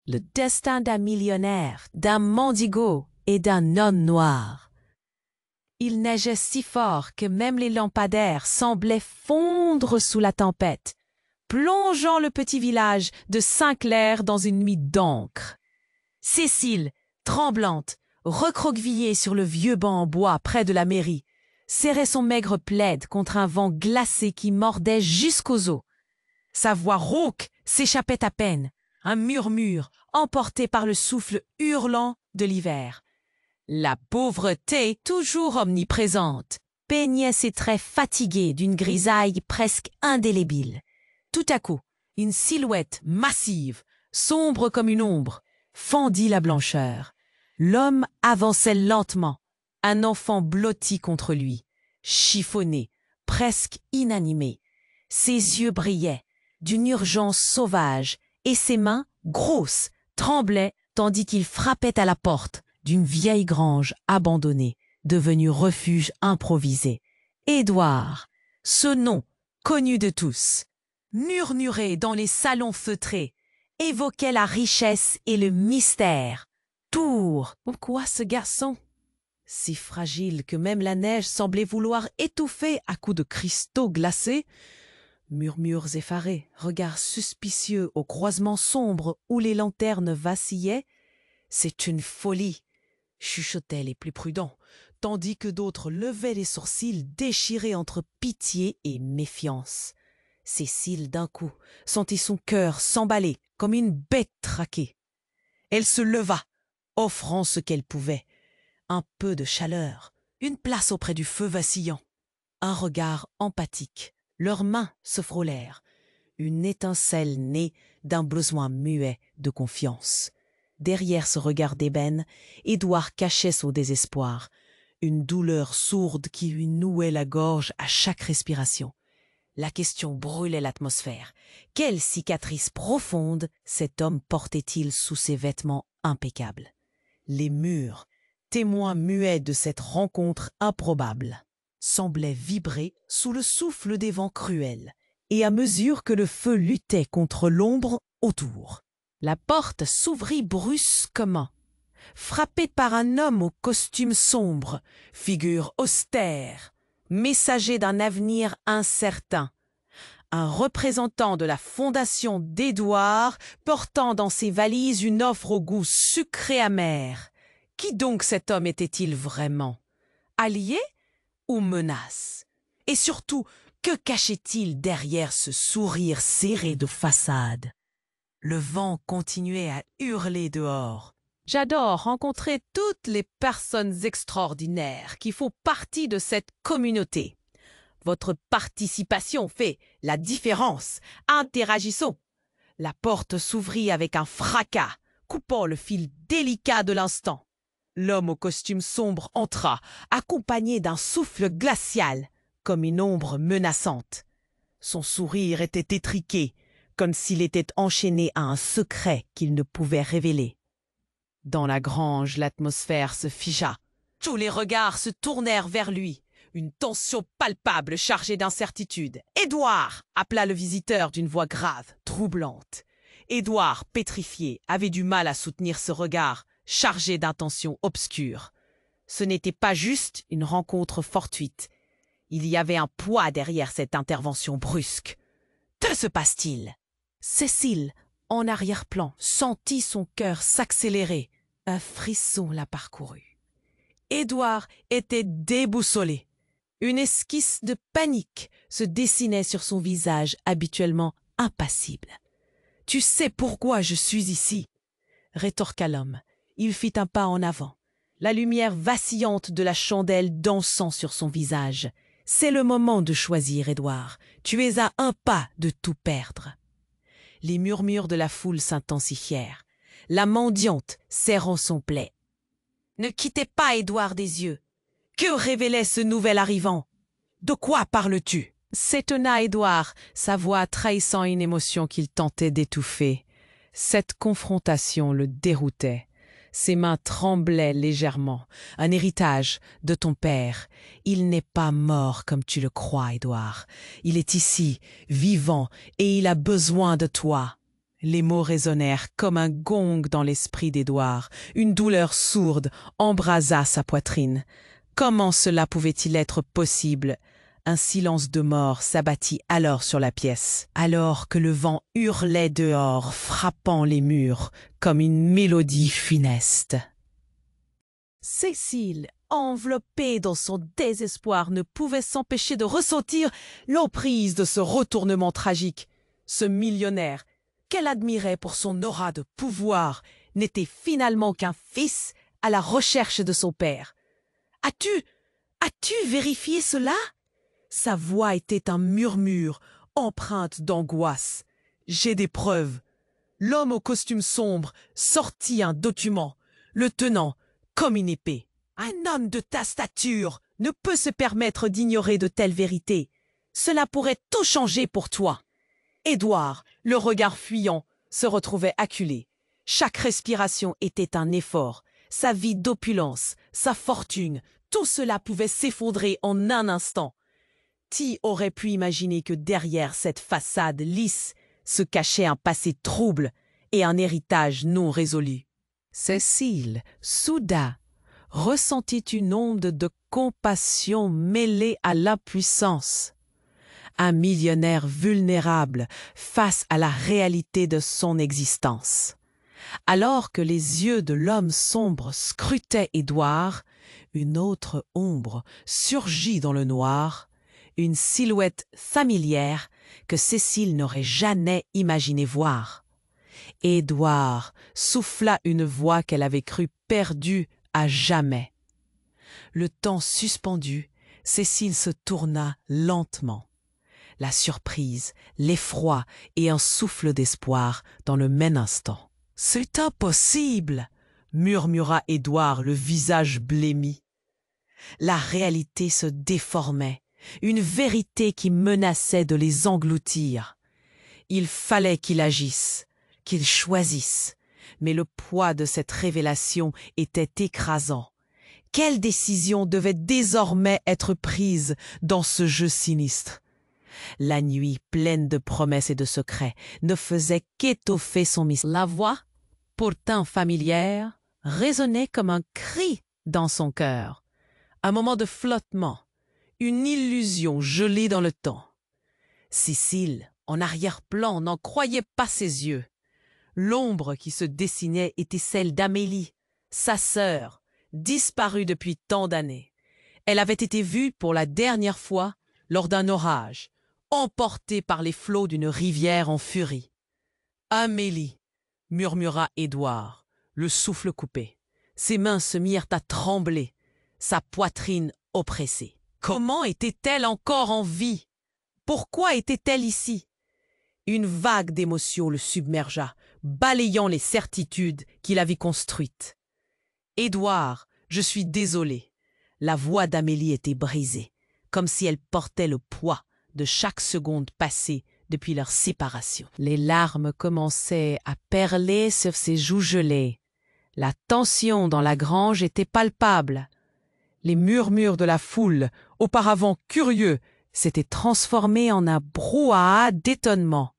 le destin d'un millionnaire, d'un mendigo et d'un homme noir. Il neigeait si fort que même les lampadaires semblaient fondre sous la tempête, plongeant le petit village de Saint-Clair dans une nuit d'encre. Cécile, tremblante, recroquevillée sur le vieux banc en bois près de la mairie, serrait son maigre plaid contre un vent glacé qui mordait jusqu'aux os. Sa voix rauque s'échappait à peine, un murmure emporté par le souffle hurlant de l'hiver. La pauvreté, toujours omniprésente, peignait ses traits fatigués d'une grisaille presque indélébile. Tout à coup, une silhouette massive, sombre comme une ombre, fendit la blancheur. L'homme avançait lentement, un enfant blotti contre lui, chiffonné, presque inanimé. Ses yeux brillaient d'une urgence sauvage et ses mains, grosses, tremblaient tandis qu'il frappait à la porte d'une vieille grange abandonnée, devenue refuge improvisé. Édouard, ce nom connu de tous, murmuré dans les salons feutrés, évoquait la richesse et le mystère. Tours, pourquoi ce garçon? Si fragile que même la neige semblait vouloir étouffer à coups de cristaux glacés. Murmures effarés, regards suspicieux au croisement sombre où les lanternes vacillaient. C'est une folie, chuchotaient les plus prudents, tandis que d'autres levaient les sourcils déchirés entre pitié et méfiance. Cécile, d'un coup, sentit son cœur s'emballer comme une bête traquée. Elle se leva, offrant ce qu'elle pouvait. Un peu de chaleur, une place auprès du feu vacillant, un regard empathique. Leurs mains se frôlèrent, une étincelle née d'un besoin muet de confiance. Derrière ce regard d'ébène, Édouard cachait son désespoir, une douleur sourde qui lui nouait la gorge à chaque respiration. La question brûlait l'atmosphère. Quelle cicatrice profonde cet homme portait-il sous ses vêtements impeccables? Les murs, témoins muets de cette rencontre improbable, semblaient vibrer sous le souffle des vents cruels, et à mesure que le feu luttait contre l'ombre autour. La porte s'ouvrit brusquement, frappée par un homme au costume sombre, figure austère, messager d'un avenir incertain. Un représentant de la fondation d'Édouard, portant dans ses valises une offre au goût sucré amer. Qui donc cet homme était-il vraiment? Allié ou menace? Et surtout, que cachait-il derrière ce sourire serré de façade? Le vent continuait à hurler dehors. J'adore rencontrer toutes les personnes extraordinaires qui font partie de cette communauté. Votre participation fait la différence. Interagissons. La porte s'ouvrit avec un fracas, coupant le fil délicat de l'instant. L'homme au costume sombre entra, accompagné d'un souffle glacial, comme une ombre menaçante. Son sourire était étriqué, comme s'il était enchaîné à un secret qu'il ne pouvait révéler. Dans la grange, l'atmosphère se figea. Tous les regards se tournèrent vers lui. Une tension palpable chargée d'incertitude. « Édouard !» appela le visiteur d'une voix grave, troublante. Édouard, pétrifié, avait du mal à soutenir ce regard, chargé d'intentions obscures. Ce n'était pas juste une rencontre fortuite. Il y avait un poids derrière cette intervention brusque. Que se passe-t-il? Cécile, en arrière-plan, sentit son cœur s'accélérer. Un frisson la parcourut. Édouard était déboussolé. Une esquisse de panique se dessinait sur son visage habituellement impassible. « Tu sais pourquoi je suis ici ?» rétorqua l'homme. Il fit un pas en avant, la lumière vacillante de la chandelle dansant sur son visage. « C'est le moment de choisir, Édouard. Tu es à un pas de tout perdre. » Les murmures de la foule s'intensifièrent, la mendiante serrant son plaid. « Ne quittez pas Édouard des yeux. Que révélait ce nouvel arrivant? De quoi parles-tu » s'étonna Édouard, sa voix trahissant une émotion qu'il tentait d'étouffer. Cette confrontation le déroutait. Ses mains tremblaient légèrement. « Un héritage de ton père. Il n'est pas mort comme tu le crois, Édouard. Il est ici, vivant, et il a besoin de toi. » Les mots résonnèrent comme un gong dans l'esprit d'Édouard. Une douleur sourde embrasa sa poitrine. Comment cela pouvait-il être possible? Un silence de mort s'abattit alors sur la pièce, alors que le vent hurlait dehors, frappant les murs comme une mélodie funeste. Cécile, enveloppée dans son désespoir, ne pouvait s'empêcher de ressentir l'emprise de ce retournement tragique. Ce millionnaire, qu'elle admirait pour son aura de pouvoir, n'était finalement qu'un fils à la recherche de son père. « As-tu vérifié cela ?» Sa voix était un murmure, empreinte d'angoisse. « J'ai des preuves. » L'homme au costume sombre sortit un document, le tenant comme une épée. « Un homme de ta stature ne peut se permettre d'ignorer de telles vérités. Cela pourrait tout changer pour toi. » Édouard, le regard fuyant, se retrouvait acculé. Chaque respiration était un effort. Sa vie d'opulence, sa fortune, tout cela pouvait s'effondrer en un instant. Qui aurait pu imaginer que derrière cette façade lisse se cachait un passé trouble et un héritage non résolu? Cécile, soudain, ressentit une onde de compassion mêlée à l'impuissance. Un millionnaire vulnérable face à la réalité de son existence. Alors que les yeux de l'homme sombre scrutaient Édouard, une autre ombre surgit dans le noir, une silhouette familière que Cécile n'aurait jamais imaginé voir. Édouard souffla une voix qu'elle avait cru perdue à jamais. Le temps suspendu, Cécile se tourna lentement. La surprise, l'effroi et un souffle d'espoir dans le même instant. « C'est impossible !» murmura Édouard, le visage blêmi. La réalité se déformait, une vérité qui menaçait de les engloutir. Il fallait qu'il agisse, qu'il choisisse, mais le poids de cette révélation était écrasant. Quelle décision devait désormais être prise dans ce jeu sinistre? La nuit, pleine de promesses et de secrets, ne faisait qu'étoffer son mystère. La voix, pourtant familière, résonnait comme un cri dans son cœur. Un moment de flottement, une illusion gelée dans le temps. Cécile, en arrière-plan, n'en croyait pas ses yeux. L'ombre qui se dessinait était celle d'Amélie, sa sœur, disparue depuis tant d'années. Elle avait été vue pour la dernière fois lors d'un orage, emportée par les flots d'une rivière en furie. « Amélie !» murmura Édouard, le souffle coupé. Ses mains se mirent à trembler, sa poitrine oppressée. Comment était-elle encore en vie? Pourquoi était-elle ici? Une vague d'émotion le submergea, balayant les certitudes qu'il avait construites. « Édouard, je suis désolé. » La voix d'Amélie était brisée, comme si elle portait le poids de chaque seconde passée depuis leur séparation. Les larmes commençaient à perler sur ses joues gelées. La tension dans la grange était palpable. Les murmures de la foule, auparavant curieux, s'étaient transformés en un brouhaha d'étonnement.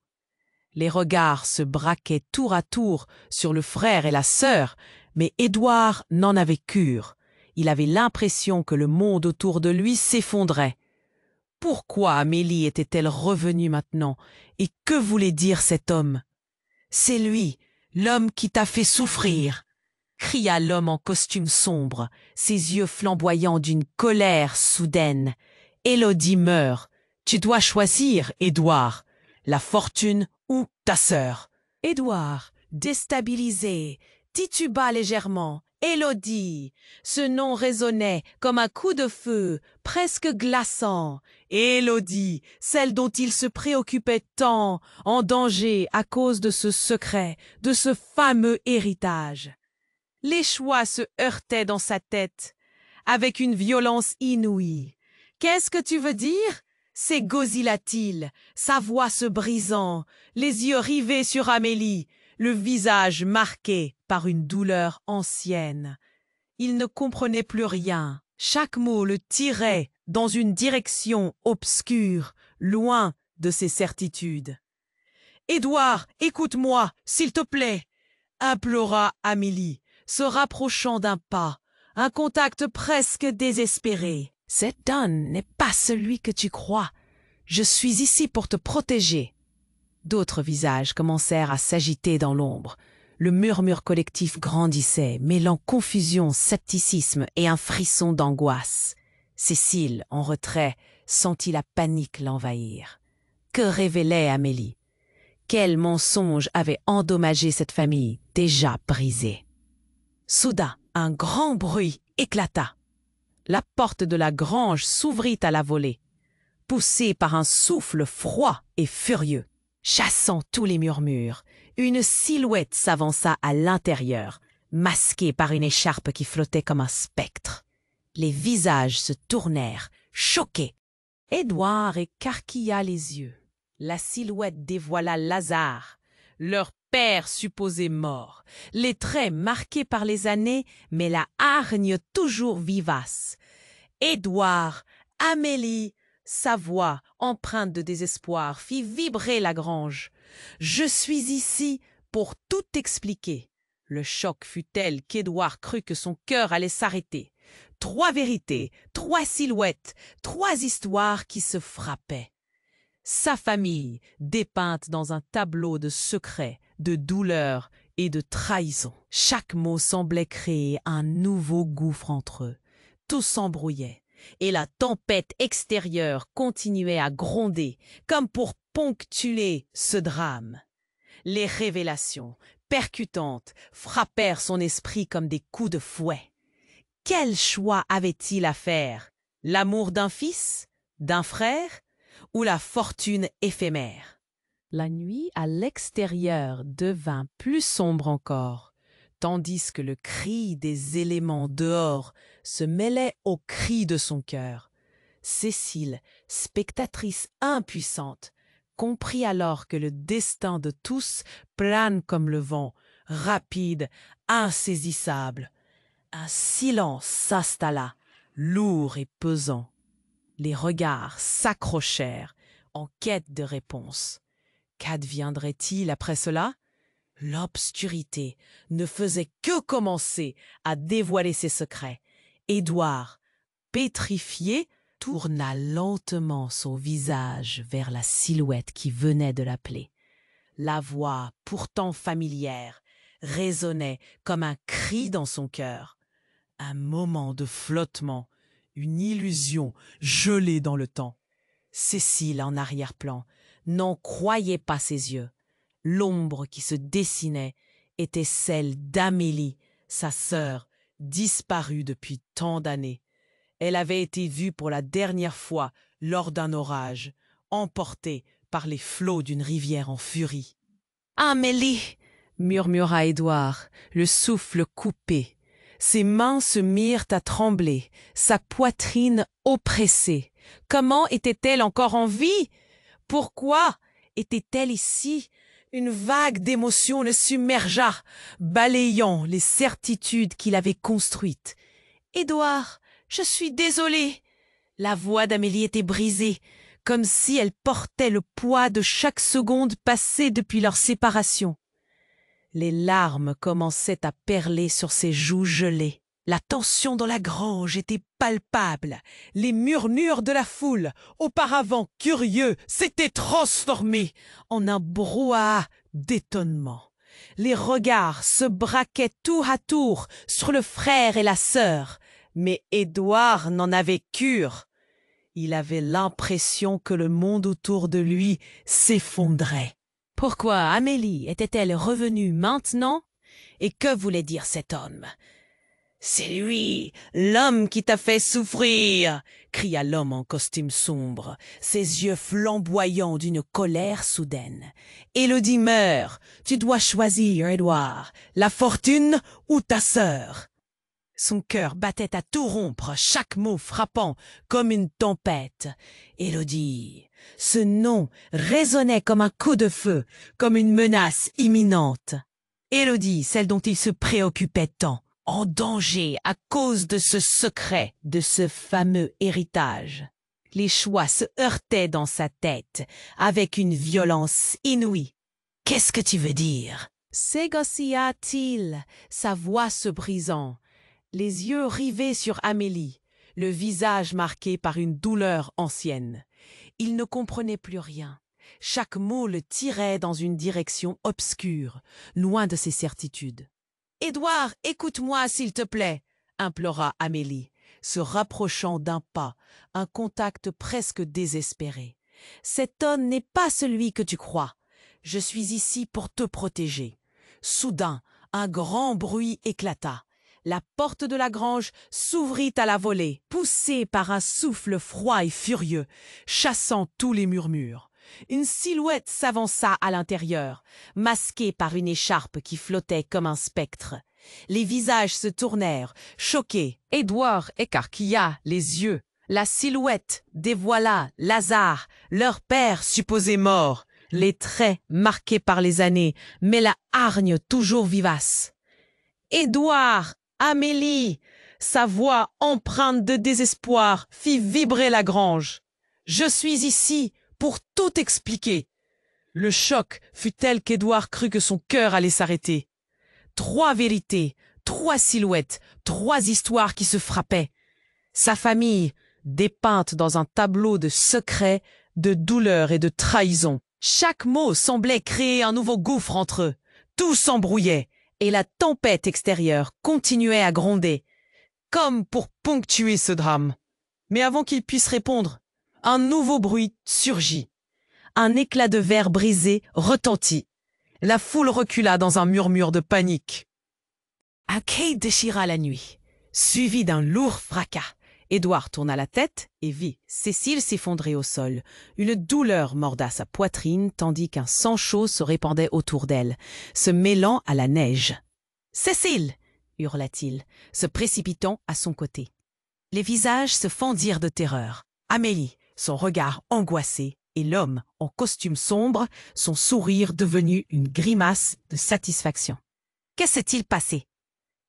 Les regards se braquaient tour à tour sur le frère et la sœur, mais Édouard n'en avait cure. Il avait l'impression que le monde autour de lui s'effondrait. Pourquoi Amélie était-elle revenue maintenant? Et que voulait dire cet homme? « C'est lui, l'homme qui t'a fait souffrir !» cria l'homme en costume sombre, ses yeux flamboyants d'une colère soudaine. « Élodie meurt. Tu dois choisir, Édouard, la fortune ou ta sœur. » Édouard, déstabilisé, tituba légèrement. Élodie! Ce nom résonnait comme un coup de feu, presque glaçant. Élodie, celle dont il se préoccupait tant, en danger à cause de ce secret, de ce fameux héritage. Les choix se heurtaient dans sa tête, avec une violence inouïe. « Qu'est-ce que tu veux dire ?» s'égosilla-t-il, sa voix se brisant, les yeux rivés sur Amélie, le visage marqué par une douleur ancienne. Il ne comprenait plus rien. Chaque mot le tirait dans une direction obscure, loin de ses certitudes. Édouard, écoute-moi, s'il te plaît, implora Amélie, se rapprochant d'un pas, un contact presque désespéré. Cet homme n'est pas celui que tu crois. Je suis ici pour te protéger. D'autres visages commencèrent à s'agiter dans l'ombre. Le murmure collectif grandissait, mêlant confusion, scepticisme et un frisson d'angoisse. Cécile, en retrait, sentit la panique l'envahir. Que révélait Amélie? Quel mensonge avait endommagé cette famille déjà brisée? Soudain, un grand bruit éclata. La porte de la grange s'ouvrit à la volée, poussée par un souffle froid et furieux. Chassant tous les murmures, une silhouette s'avança à l'intérieur, masquée par une écharpe qui flottait comme un spectre. Les visages se tournèrent, choqués. Édouard écarquilla les yeux. La silhouette dévoila Lazare, leur père supposé mort, les traits marqués par les années, mais la hargne toujours vivace. Édouard, Amélie, sa voix, empreinte de désespoir, fit vibrer la grange. « Je suis ici pour tout expliquer. » Le choc fut tel qu'Édouard crut que son cœur allait s'arrêter. 3 vérités, 3 silhouettes, 3 histoires qui se frappaient. Sa famille, dépeinte dans un tableau de secrets, de douleurs et de trahison. Chaque mot semblait créer un nouveau gouffre entre eux. Tout s'embrouillait, et la tempête extérieure continuait à gronder, comme pour ponctuer ce drame. Les révélations, percutantes, frappèrent son esprit comme des coups de fouet. Quel choix avait-il à faire? L'amour d'un fils? D'un frère? Ou la fortune éphémère? La nuit à l'extérieur devint plus sombre encore, tandis que le cri des éléments dehors se mêlait au cri de son cœur. Cécile, spectatrice impuissante, comprit alors que le destin de tous plane comme le vent, rapide, insaisissable. Un silence s'installa, lourd et pesant. Les regards s'accrochèrent en quête de réponse. Qu'adviendrait-il après cela? L'obscurité ne faisait que commencer à dévoiler ses secrets. Édouard, pétrifié, tourna lentement son visage vers la silhouette qui venait de l'appeler. La voix, pourtant familière, résonnait comme un cri dans son cœur. Un moment de flottement, une illusion gelée dans le temps. Cécile, en arrière-plan, n'en croyait pas ses yeux. L'ombre qui se dessinait était celle d'Amélie, sa sœur, disparue depuis tant d'années. Elle avait été vue pour la dernière fois lors d'un orage, emportée par les flots d'une rivière en furie. « Amélie !» murmura Édouard, le souffle coupé. Ses mains se mirent à trembler, sa poitrine oppressée. Comment était-elle encore en vie? Pourquoi était-elle ici? Une vague d'émotions le submergea, balayant les certitudes qu'il avait construites. « Édouard, je suis désolée !» La voix d'Amélie était brisée, comme si elle portait le poids de chaque seconde passée depuis leur séparation. Les larmes commençaient à perler sur ses joues gelées. La tension dans la grange était palpable. Les murmures de la foule, auparavant curieux, s'étaient transformés en un brouhaha d'étonnement. Les regards se braquaient tour à tour sur le frère et la sœur, mais Édouard n'en avait cure. Il avait l'impression que le monde autour de lui s'effondrait. Pourquoi Amélie était-elle revenue maintenant? Et que voulait dire cet homme? « C'est lui, l'homme qui t'a fait souffrir !» cria l'homme en costume sombre, ses yeux flamboyants d'une colère soudaine. « Élodie meurt. Tu dois choisir, Édouard, la fortune ou ta sœur ?» Son cœur battait à tout rompre, chaque mot frappant comme une tempête. Élodie, ce nom résonnait comme un coup de feu, comme une menace imminente. Élodie, celle dont il se préoccupait tant, en danger à cause de ce secret, de ce fameux héritage. Les choix se heurtaient dans sa tête avec une violence inouïe. Qu'est-ce que tu veux dire? S'égocia-t-il, sa voix se brisant, les yeux rivés sur Amélie, le visage marqué par une douleur ancienne. Il ne comprenait plus rien. Chaque mot le tirait dans une direction obscure, loin de ses certitudes. « Édouard, écoute-moi, s'il te plaît !» implora Amélie, se rapprochant d'un pas, un contact presque désespéré. « Cet homme n'est pas celui que tu crois. Je suis ici pour te protéger. » Soudain, un grand bruit éclata. La porte de la grange s'ouvrit à la volée, poussée par un souffle froid et furieux, chassant tous les murmures. Une silhouette s'avança à l'intérieur, masquée par une écharpe qui flottait comme un spectre. Les visages se tournèrent, choqués. Édouard écarquilla les yeux. La silhouette dévoila Lazare, leur père supposé mort, les traits marqués par les années, mais la hargne toujours vivace. « Édouard! Amélie !» Sa voix empreinte de désespoir fit vibrer la grange. « Je suis ici pour tout expliquer. » Le choc fut tel qu'Édouard crut que son cœur allait s'arrêter. 3 vérités, 3 silhouettes, 3 histoires qui se frappaient. Sa famille, dépeinte dans un tableau de secrets, de douleur et de trahison. Chaque mot semblait créer un nouveau gouffre entre eux. Tout s'embrouillait, et la tempête extérieure continuait à gronder, comme pour ponctuer ce drame. Mais avant qu'il puisse répondre, un nouveau bruit surgit. Un éclat de verre brisé retentit. La foule recula dans un murmure de panique. Un cri déchira la nuit, suivi d'un lourd fracas. Édouard tourna la tête et vit Cécile s'effondrer au sol. Une douleur morda sa poitrine tandis qu'un sang chaud se répandait autour d'elle, se mêlant à la neige. « Cécile !» hurla-t-il, se précipitant à son côté. Les visages se fendirent de terreur. Amélie, son regard angoissé, et l'homme en costume sombre, son sourire devenu une grimace de satisfaction. « Qu'est-ce s'est-il passé ?»«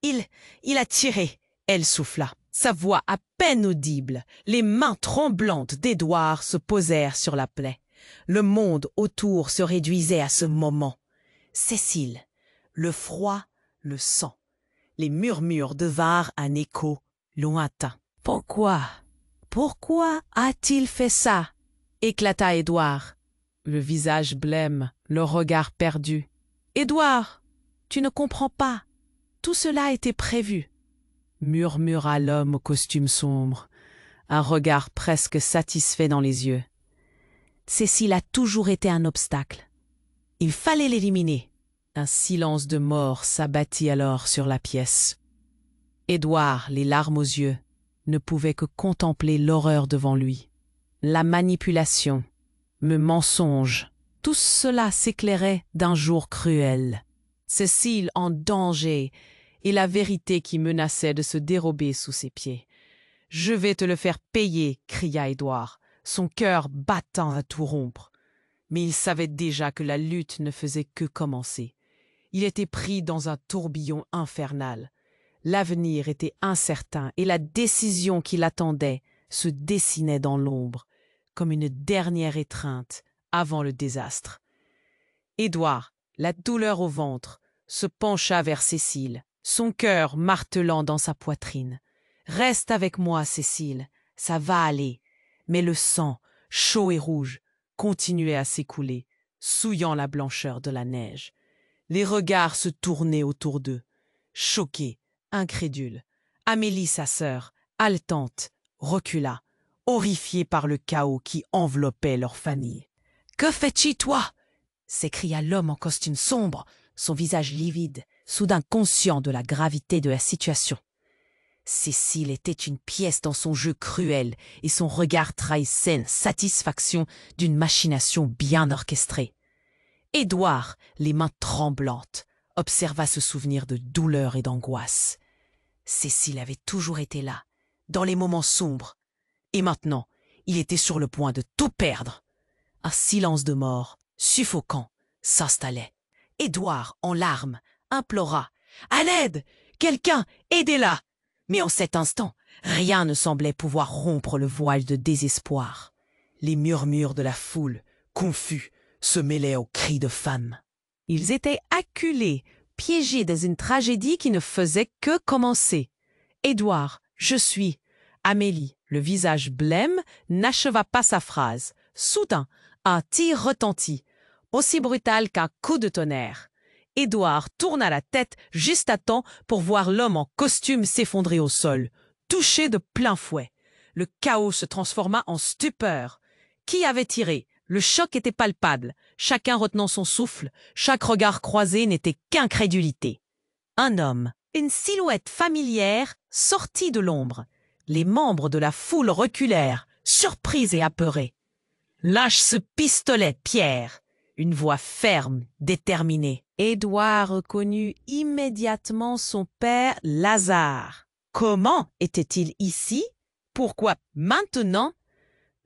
Il a tiré !» Elle souffla. Sa voix à peine audible, les mains tremblantes d'Édouard se posèrent sur la plaie. Le monde autour se réduisait à ce moment. Cécile, le froid, le sang. Les murmures devinrent un écho lointain. « Pourquoi a-t-il fait ça ?» éclata Édouard, le visage blême, le regard perdu. « Édouard, tu ne comprends pas. Tout cela était prévu. » murmura l'homme au costume sombre, un regard presque satisfait dans les yeux. Cécile a toujours été un obstacle. Il fallait l'éliminer. Un silence de mort s'abattit alors sur la pièce. Édouard, les larmes aux yeux, ne pouvait que contempler l'horreur devant lui. La manipulation, le mensonge, tout cela s'éclairait d'un jour cruel. Cécile en danger, et la vérité qui menaçait de se dérober sous ses pieds. « Je vais te le faire payer !» cria Édouard, son cœur battant à tout rompre. Mais il savait déjà que la lutte ne faisait que commencer. Il était pris dans un tourbillon infernal. L'avenir était incertain et la décision qui l'attendait se dessinait dans l'ombre, comme une dernière étreinte avant le désastre. Édouard, la douleur au ventre, se pencha vers Cécile, son cœur martelant dans sa poitrine. « Reste avec moi, Cécile, ça va aller. » Mais le sang, chaud et rouge, continuait à s'écouler, souillant la blancheur de la neige. Les regards se tournaient autour d'eux, choqués, incrédules. Amélie, sa sœur, haletante, recula, horrifiée par le chaos qui enveloppait leur famille. « Que fais-tu, toi ?» s'écria l'homme en costume sombre, son visage livide, soudain conscient de la gravité de la situation. Cécile était une pièce dans son jeu cruel et son regard trahissait la satisfaction d'une machination bien orchestrée. Édouard, les mains tremblantes, observa ce souvenir de douleur et d'angoisse. Cécile avait toujours été là, dans les moments sombres, et maintenant, il était sur le point de tout perdre. Un silence de mort, suffocant, s'installait. Édouard, en larmes, implora « À l'aide! Quelqu'un, aidez-la !» Mais en cet instant, rien ne semblait pouvoir rompre le voile de désespoir. Les murmures de la foule, confus, se mêlaient aux cris de femmes. Ils étaient acculés, piégés dans une tragédie qui ne faisait que commencer. Édouard, je suis. Amélie, le visage blême, n'acheva pas sa phrase. Soudain, un tir retentit, aussi brutal qu'un coup de tonnerre. Édouard tourna la tête juste à temps pour voir l'homme en costume s'effondrer au sol, touché de plein fouet. Le chaos se transforma en stupeur. Qui avait tiré? Le choc était palpable, chacun retenant son souffle, chaque regard croisé n'était qu'incrédulité. Un homme, une silhouette familière, sortit de l'ombre. Les membres de la foule reculèrent, surpris et apeurés. « Lâche ce pistolet, Pierre !» Une voix ferme, déterminée. Édouard reconnut immédiatement son père Lazare. Comment était-il ici? Pourquoi maintenant?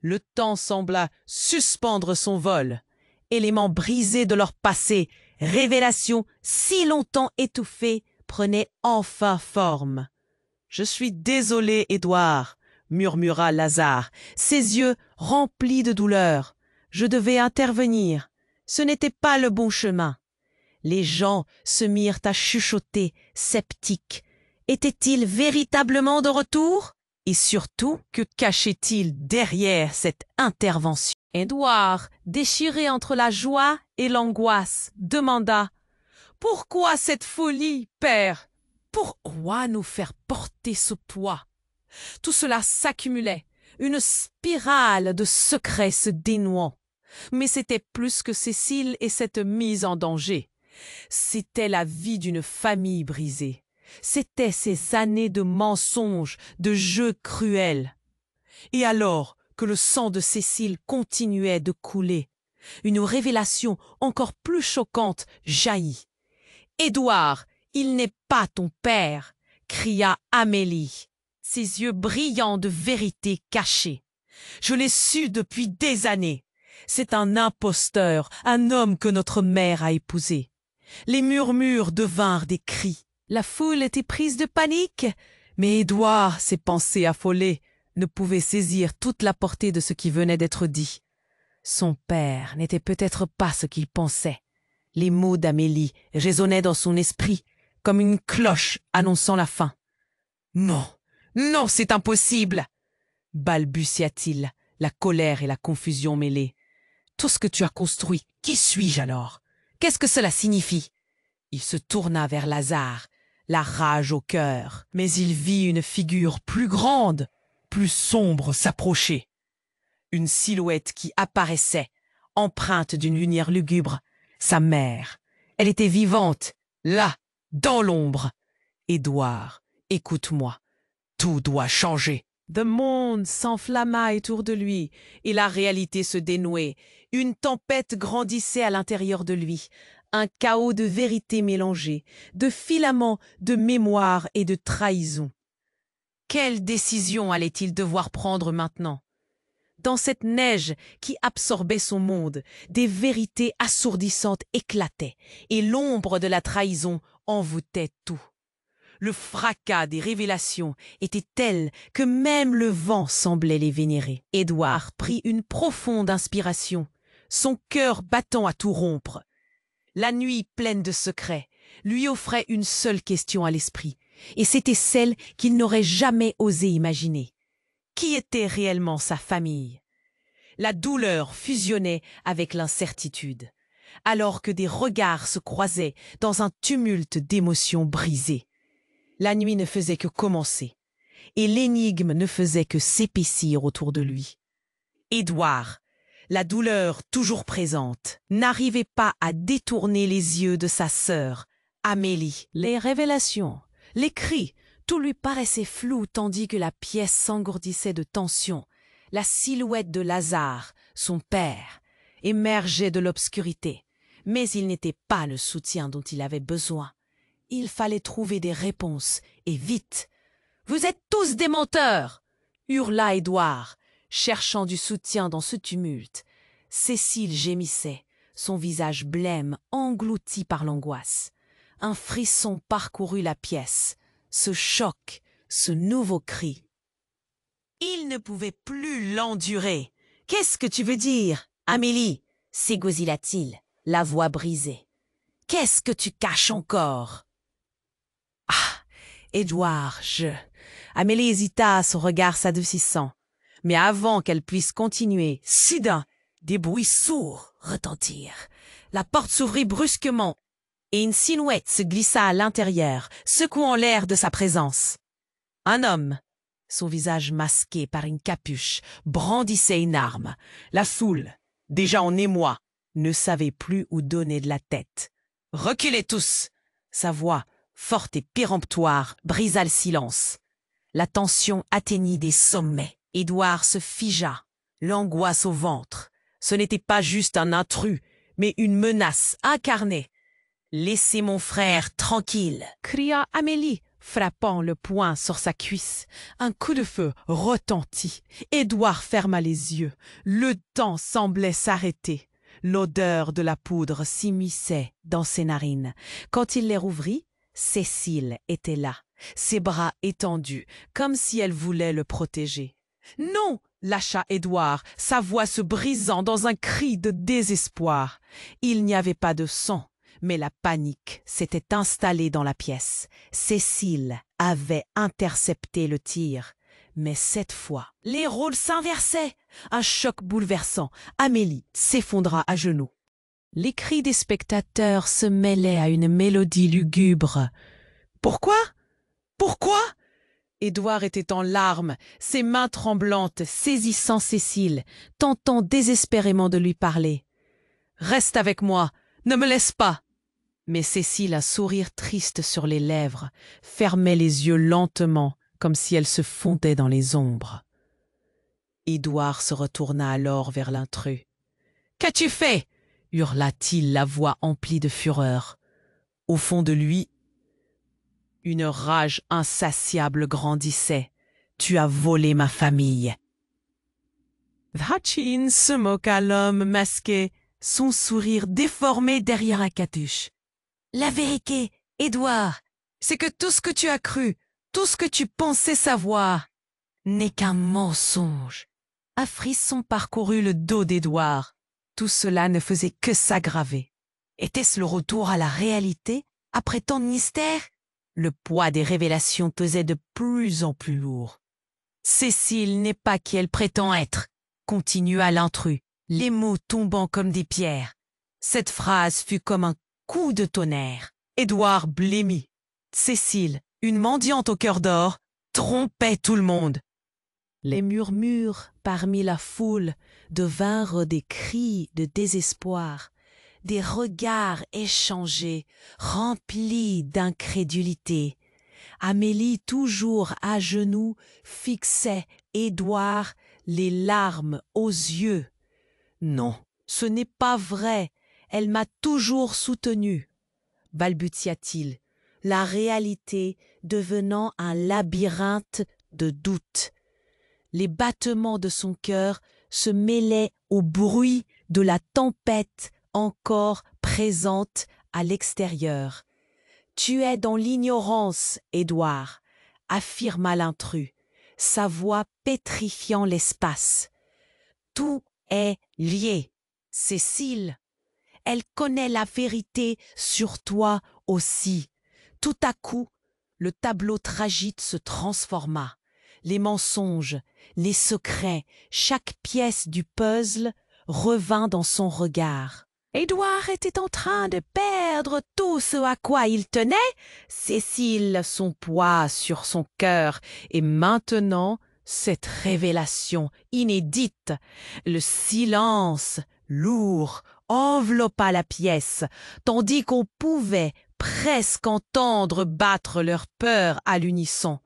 Le temps sembla suspendre son vol. Éléments brisés de leur passé, révélations si longtemps étouffées, prenaient enfin forme. « Je suis désolé, Édouard, » murmura Lazare, ses yeux remplis de douleur. « Je devais intervenir. Ce n'était pas le bon chemin. » Les gens se mirent à chuchoter, sceptiques. Était-il véritablement de retour? Et surtout, que cachait-il derrière cette intervention? Édouard, déchiré entre la joie et l'angoisse, demanda « Pourquoi cette folie, père? Pourquoi nous faire porter ce poids ?» Tout cela s'accumulait, une spirale de secrets se dénouant. Mais c'était plus que Cécile et cette mise en danger. C'était la vie d'une famille brisée. C'étaient ces années de mensonges, de jeux cruels. Et alors que le sang de Cécile continuait de couler, une révélation encore plus choquante jaillit. « Édouard, il n'est pas ton père !» cria Amélie, ses yeux brillants de vérité cachée. « Je l'ai su depuis des années. C'est un imposteur, un homme que notre mère a épousé. » Les murmures devinrent des cris. La foule était prise de panique, mais Édouard, ses pensées affolées, ne pouvait saisir toute la portée de ce qui venait d'être dit. Son père n'était peut-être pas ce qu'il pensait. Les mots d'Amélie résonnaient dans son esprit comme une cloche annonçant la fin. « Non, non, c'est impossible !» balbutia-t-il, la colère et la confusion mêlées. « Tout ce que tu as construit, qui suis-je alors? Qu'est-ce que cela signifie ?» Il se tourna vers Lazare, la rage au cœur, mais il vit une figure plus grande, plus sombre s'approcher. Une silhouette qui apparaissait, empreinte d'une lumière lugubre. Sa mère. Elle était vivante, là, dans l'ombre. « Édouard, écoute-moi, tout doit changer. » Le monde s'enflamma autour de lui et la réalité se dénouait. Une tempête grandissait à l'intérieur de lui. Un chaos de vérités mélangées, de filaments, de mémoire et de trahison. Quelle décision allait-il devoir prendre maintenant? Dans cette neige qui absorbait son monde, des vérités assourdissantes éclataient et l'ombre de la trahison envoûtait tout. Le fracas des révélations était tel que même le vent semblait les vénérer. Édouard prit une profonde inspiration, son cœur battant à tout rompre. La nuit pleine de secrets lui offrait une seule question à l'esprit, et c'était celle qu'il n'aurait jamais osé imaginer. Qui était réellement sa famille? La douleur fusionnait avec l'incertitude, alors que des regards se croisaient dans un tumulte d'émotions brisées. La nuit ne faisait que commencer, et l'énigme ne faisait que s'épaissir autour de lui. Édouard, la douleur toujours présente, n'arrivait pas à détourner les yeux de sa sœur, Amélie. Les révélations, les cris, tout lui paraissait flou tandis que la pièce s'engourdissait de tension. La silhouette de Lazare, son père, émergeait de l'obscurité, mais il n'était pas le soutien dont il avait besoin. Il fallait trouver des réponses, et vite. « Vous êtes tous des menteurs !» hurla Édouard, cherchant du soutien dans ce tumulte. Cécile gémissait, son visage blême englouti par l'angoisse. Un frisson parcourut la pièce, ce choc, ce nouveau cri. Il ne pouvait plus l'endurer. « Qu'est-ce que tu veux dire, Amélie ?» s'égosilla-t-il, la voix brisée. Qu'est-ce que tu caches encore? Ah, Édouard, Amélie hésita, son regard s'adoucissant. Mais avant qu'elle puisse continuer, soudain, des bruits sourds retentirent. La porte s'ouvrit brusquement et une silhouette se glissa à l'intérieur, secouant l'air de sa présence. Un homme, son visage masqué par une capuche, brandissait une arme. La foule, déjà en émoi, ne savait plus où donner de la tête. « Reculez tous !» Sa voix, forte et péremptoire, brisa le silence. La tension atteignit des sommets. Édouard se figea, l'angoisse au ventre. Ce n'était pas juste un intrus, mais une menace incarnée. « Laissez mon frère tranquille !» cria Amélie, frappant le poing sur sa cuisse. Un coup de feu retentit. Édouard ferma les yeux. Le temps semblait s'arrêter. L'odeur de la poudre s'immisçait dans ses narines. Quand il les rouvrit, Cécile était là, ses bras étendus, comme si elle voulait le protéger. « Non !» lâcha Édouard, sa voix se brisant dans un cri de désespoir. Il n'y avait pas de sang, mais la panique s'était installée dans la pièce. Cécile avait intercepté le tir. Mais cette fois, les rôles s'inversaient. Un choc bouleversant. Amélie s'effondra à genoux. Les cris des spectateurs se mêlaient à une mélodie lugubre. « Pourquoi? Pourquoi ?» Édouard était en larmes, ses mains tremblantes, saisissant Cécile, tentant désespérément de lui parler. « Reste avec moi, ne me laisse pas !» Mais Cécile, un sourire triste sur les lèvres, fermait les yeux lentement, comme si elle se fondait dans les ombres. Édouard se retourna alors vers l'intrus. « Qu'as-tu fait ?» hurla-t-il, la voix emplie de fureur. Au fond de lui, une rage insatiable grandissait. « Tu as volé ma famille !» Vatchin se moqua l'homme masqué, son sourire déformé derrière la capuche. « La vérité, Édouard, c'est que tout ce que tu as cru, tout ce que tu pensais savoir, n'est qu'un mensonge. » Un frisson parcourut le dos d'Édouard. Tout cela ne faisait que s'aggraver. Était-ce le retour à la réalité, après tant de mystère? Le poids des révélations pesait de plus en plus lourd. « Cécile n'est pas qui elle prétend être, » continua l'intrus, les mots tombant comme des pierres. Cette phrase fut comme un coup de tonnerre. Édouard blêmit. Cécile, une mendiante au cœur d'or, trompait tout le monde. Les murmures parmi la foule devinrent des cris de désespoir, des regards échangés, remplis d'incrédulité. Amélie, toujours à genoux, fixait Édouard, les larmes aux yeux. « Non, ce n'est pas vrai, elle m'a toujours soutenu, » balbutia-t-il, la réalité devenant un labyrinthe de doutes. Les battements de son cœur se mêlaient au bruit de la tempête encore présente à l'extérieur. « Tu es dans l'ignorance, Édouard, » affirma l'intrus, sa voix pétrifiant l'espace. « Tout est lié, Cécile. Elle connaît la vérité sur toi aussi. » Tout à coup, le tableau tragique se transforma. Les mensonges, les secrets, chaque pièce du puzzle revint dans son regard. Édouard était en train de perdre tout ce à quoi il tenait, Cécile son poids sur son cœur, et maintenant cette révélation inédite. Le silence lourd enveloppa la pièce, tandis qu'on pouvait presque entendre battre leur peur à l'unisson.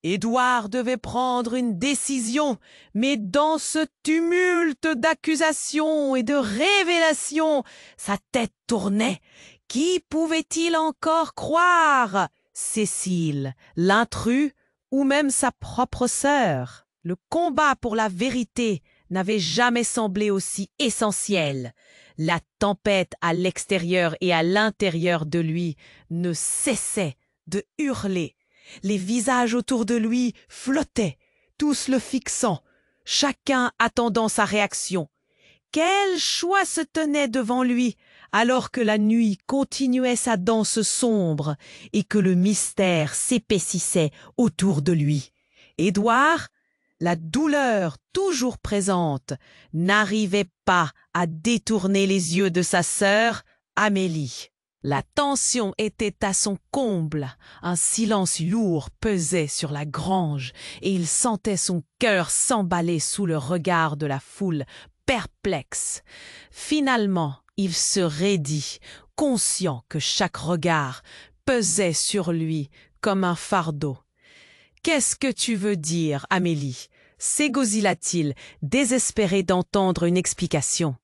Édouard devait prendre une décision, mais dans ce tumulte d'accusations et de révélations, sa tête tournait. Qui pouvait-il encore croire? Cécile, l'intrus ou même sa propre sœur? Le combat pour la vérité n'avait jamais semblé aussi essentiel. La tempête à l'extérieur et à l'intérieur de lui ne cessait de hurler. Les visages autour de lui flottaient, tous le fixant, chacun attendant sa réaction. Quel choix se tenait devant lui? alors que la nuit continuait sa danse sombre et que le mystère s'épaississait autour de lui. Édouard, la douleur toujours présente, n'arrivait pas à détourner les yeux de sa sœur, Amélie. La tension était à son comble, un silence lourd pesait sur la grange, et il sentait son cœur s'emballer sous le regard de la foule, perplexe. Finalement, il se raidit, conscient que chaque regard pesait sur lui comme un fardeau. « Qu'est-ce que tu veux dire, Amélie » s'égosilla-t-il, désespéré d'entendre une explication.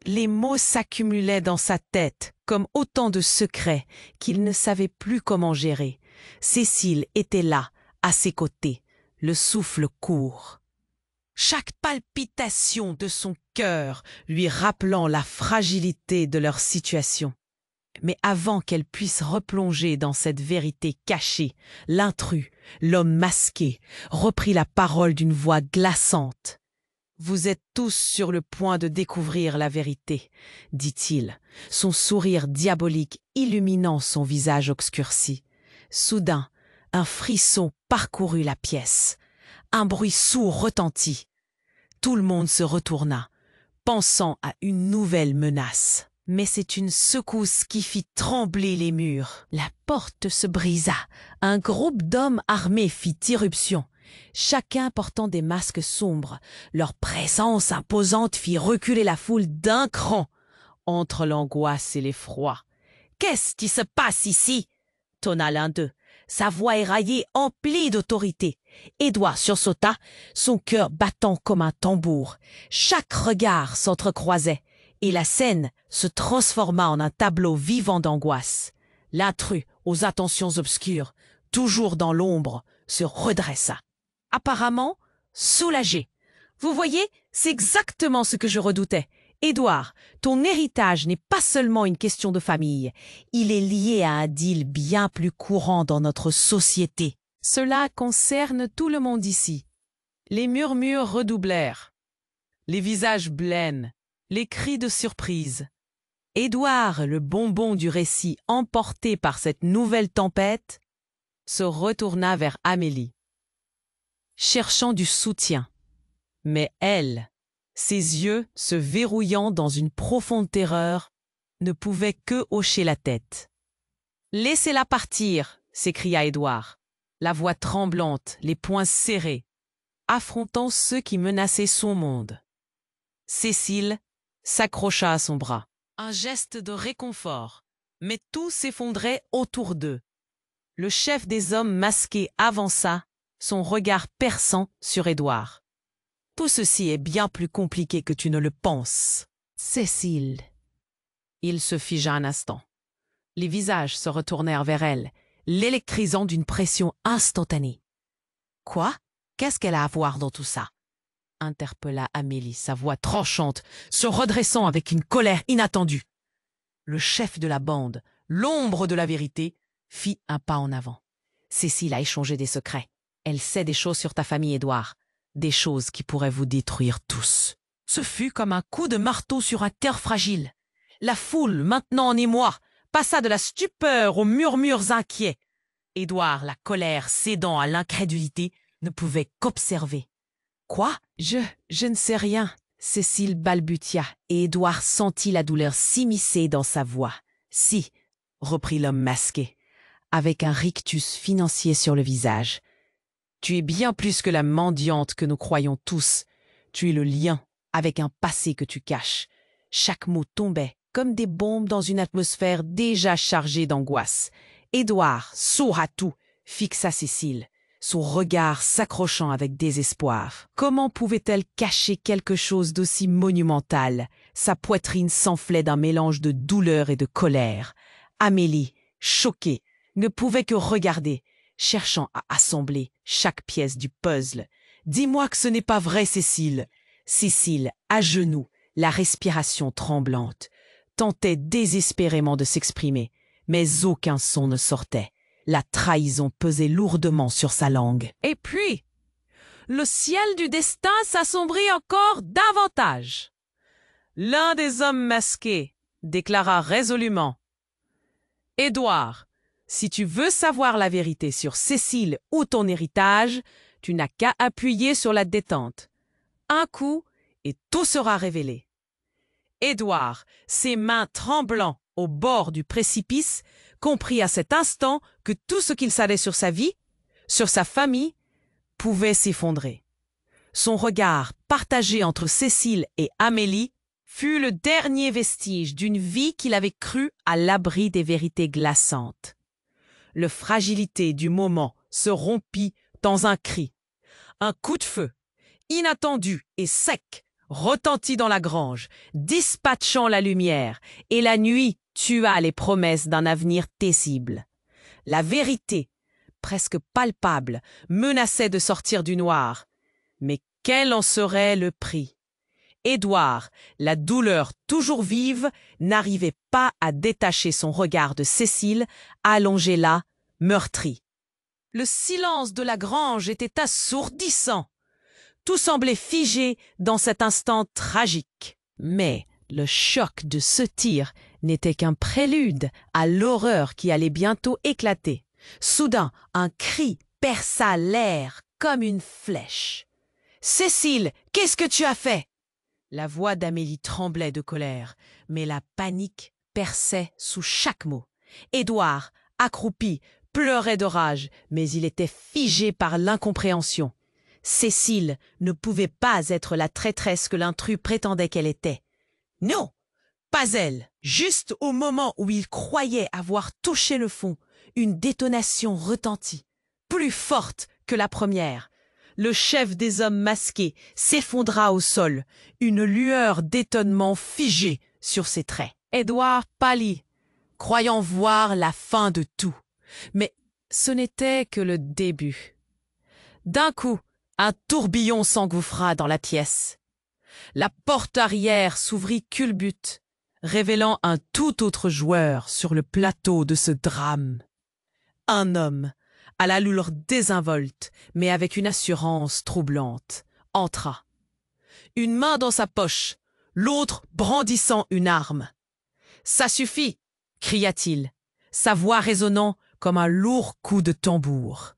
Les mots s'accumulaient dans sa tête comme autant de secrets qu'il ne savait plus comment gérer. Cécile était là, à ses côtés, le souffle court. Chaque palpitation de son cœur lui rappelant la fragilité de leur situation. Mais avant qu'elle puisse replonger dans cette vérité cachée, l'intrus, l'homme masqué, reprit la parole d'une voix glaçante. « Vous êtes tous sur le point de découvrir la vérité, » dit-il, son sourire diabolique illuminant son visage obscurci. Soudain, un frisson parcourut la pièce. Un bruit sourd retentit. Tout le monde se retourna, pensant à une nouvelle menace. Mais c'est une secousse qui fit trembler les murs. La porte se brisa. Un groupe d'hommes armés fit irruption, chacun portant des masques sombres. Leur présence imposante fit reculer la foule d'un cran, entre l'angoisse et l'effroi. « Qu'est-ce qui se passe ici ?» tonna l'un d'eux. Sa voix éraillée, emplie d'autorité. Édouard sursauta, son cœur battant comme un tambour. Chaque regard s'entrecroisait, et la scène se transforma en un tableau vivant d'angoisse. L'intrus, aux intentions obscures, toujours dans l'ombre, se redressa. Apparemment, soulagé. « Vous voyez, c'est exactement ce que je redoutais. Édouard, ton héritage n'est pas seulement une question de famille. Il est lié à un deal bien plus courant dans notre société. Cela concerne tout le monde ici. » Les murmures redoublèrent. Les visages blêmes. Les cris de surprise. Édouard, le bonbon du récit emporté par cette nouvelle tempête, se retourna vers Amélie, cherchant du soutien. Mais elle, ses yeux se verrouillant dans une profonde terreur, ne pouvait que hocher la tête. « Laissez-la partir !» s'écria Édouard, la voix tremblante, les poings serrés, affrontant ceux qui menaçaient son monde. Cécile s'accrocha à son bras. Un geste de réconfort, mais tout s'effondrait autour d'eux. Le chef des hommes masqués avança, son regard perçant sur Édouard. « Tout ceci est bien plus compliqué que tu ne le penses. » « Cécile !» Il se figea un instant. Les visages se retournèrent vers elle, l'électrisant d'une pression instantanée. « Quoi? Qu'est-ce qu'elle a à voir dans tout ça ?» interpella Amélie, sa voix tranchante, se redressant avec une colère inattendue. Le chef de la bande, l'ombre de la vérité, fit un pas en avant. « Cécile a échangé des secrets. Elle sait des choses sur ta famille, Édouard. Des choses qui pourraient vous détruire tous. » Ce fut comme un coup de marteau sur un terre fragile. La foule, maintenant en émoi, passa de la stupeur aux murmures inquiets. Édouard, la colère cédant à l'incrédulité, ne pouvait qu'observer. « Quoi? Je ne sais rien. » Cécile balbutia, et Édouard sentit la douleur s'immiscer dans sa voix. « Si, » reprit l'homme masqué, avec un rictus financier sur le visage. « Tu es bien plus que la mendiante que nous croyons tous. Tu es le lien avec un passé que tu caches. » Chaque mot tombait comme des bombes dans une atmosphère déjà chargée d'angoisse. Édouard, sourd à tout, fixa Cécile, son regard s'accrochant avec désespoir. Comment pouvait-elle cacher quelque chose d'aussi monumental? Sa poitrine s'enflait d'un mélange de douleur et de colère. Amélie, choquée, ne pouvait que regarder, cherchant à assembler chaque pièce du puzzle. « Dis-moi que ce n'est pas vrai, Cécile !» Cécile, à genoux, la respiration tremblante, tentait désespérément de s'exprimer, mais aucun son ne sortait. La trahison pesait lourdement sur sa langue. Et puis, le ciel du destin s'assombrit encore davantage. L'un des hommes masqués, déclara résolument. Édouard, si tu veux savoir la vérité sur Cécile ou ton héritage, tu n'as qu'à appuyer sur la détente. Un coup, et tout sera révélé. Édouard, ses mains tremblant au bord du précipice, comprit à cet instant que tout ce qu'il savait sur sa vie, sur sa famille, pouvait s'effondrer. Son regard, partagé entre Cécile et Amélie, fut le dernier vestige d'une vie qu'il avait crue à l'abri des vérités glaçantes. La fragilité du moment se rompit dans un cri. Un coup de feu, inattendu et sec, retentit dans la grange, dispatchant la lumière, et la nuit tua les promesses d'un avenir paisible. La vérité, presque palpable, menaçait de sortir du noir. Mais quel en serait le prix? Édouard, la douleur toujours vive, n'arrivait pas à détacher son regard de Cécile, allongée là, meurtrie. Le silence de la grange était assourdissant. Tout semblait figé dans cet instant tragique. Mais le choc de ce tir n'était qu'un prélude à l'horreur qui allait bientôt éclater. Soudain, un cri perça l'air comme une flèche. « Cécile, qu'est-ce que tu as fait ?» La voix d'Amélie tremblait de colère, mais la panique perçait sous chaque mot. Édouard, accroupi, pleurait de rage, mais il était figé par l'incompréhension. Cécile ne pouvait pas être la traîtresse que l'intrus prétendait qu'elle était. Non, pas elle. Juste au moment où il croyait avoir touché le fond, une détonation retentit, plus forte que la première. Le chef des hommes masqués s'effondra au sol, une lueur d'étonnement figée sur ses traits. Édouard pâlit, croyant voir la fin de tout. Mais ce n'était que le début. D'un coup, un tourbillon s'engouffra dans la pièce. La porte arrière s'ouvrit culbute, révélant un tout autre joueur sur le plateau de ce drame. Un homme, à l'allure désinvolte, mais avec une assurance troublante, entra. Une main dans sa poche, l'autre brandissant une arme. « Ça suffit !» cria-t-il, sa voix résonnant comme un lourd coup de tambour.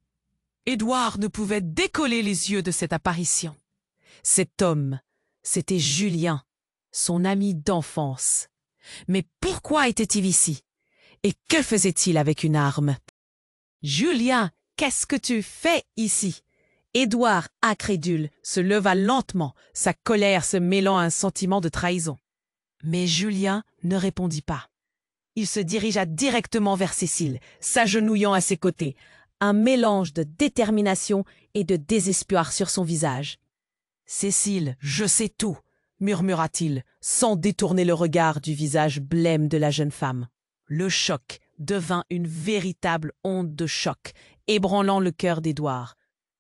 Édouard ne pouvait décoller les yeux de cette apparition. Cet homme, c'était Julien, son ami d'enfance. Mais pourquoi était-il ici? Et que faisait-il avec une arme? « Julien, qu'est-ce que tu fais ici ?» Édouard, incrédule, se leva lentement, sa colère se mêlant à un sentiment de trahison. Mais Julien ne répondit pas. Il se dirigea directement vers Cécile, s'agenouillant à ses côtés, un mélange de détermination et de désespoir sur son visage. « Cécile, je sais tout !» murmura-t-il, sans détourner le regard du visage blême de la jeune femme. Le choc devint une véritable onde de choc, ébranlant le cœur d'Édouard.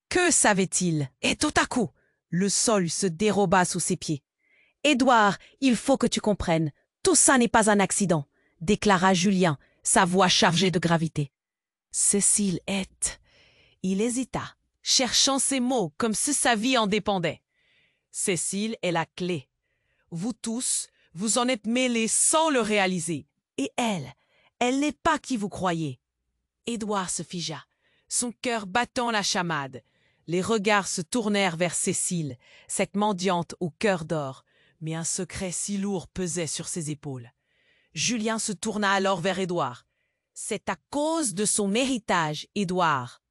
Que savait-il? Et tout à coup, le sol se déroba sous ses pieds. « Édouard, il faut que tu comprennes, tout ça n'est pas un accident !» déclara Julien, sa voix chargée de gravité. Cécile est... Il hésita, cherchant ses mots comme si sa vie en dépendait. Cécile est la clé. Vous tous, vous en êtes mêlés sans le réaliser. Et elle n'est pas qui vous croyez. Édouard se figea, son cœur battant la chamade. Les regards se tournèrent vers Cécile, cette mendiante au cœur d'or, mais un secret si lourd pesait sur ses épaules. Julien se tourna alors vers Édouard. « C'est à cause de son héritage, Édouard.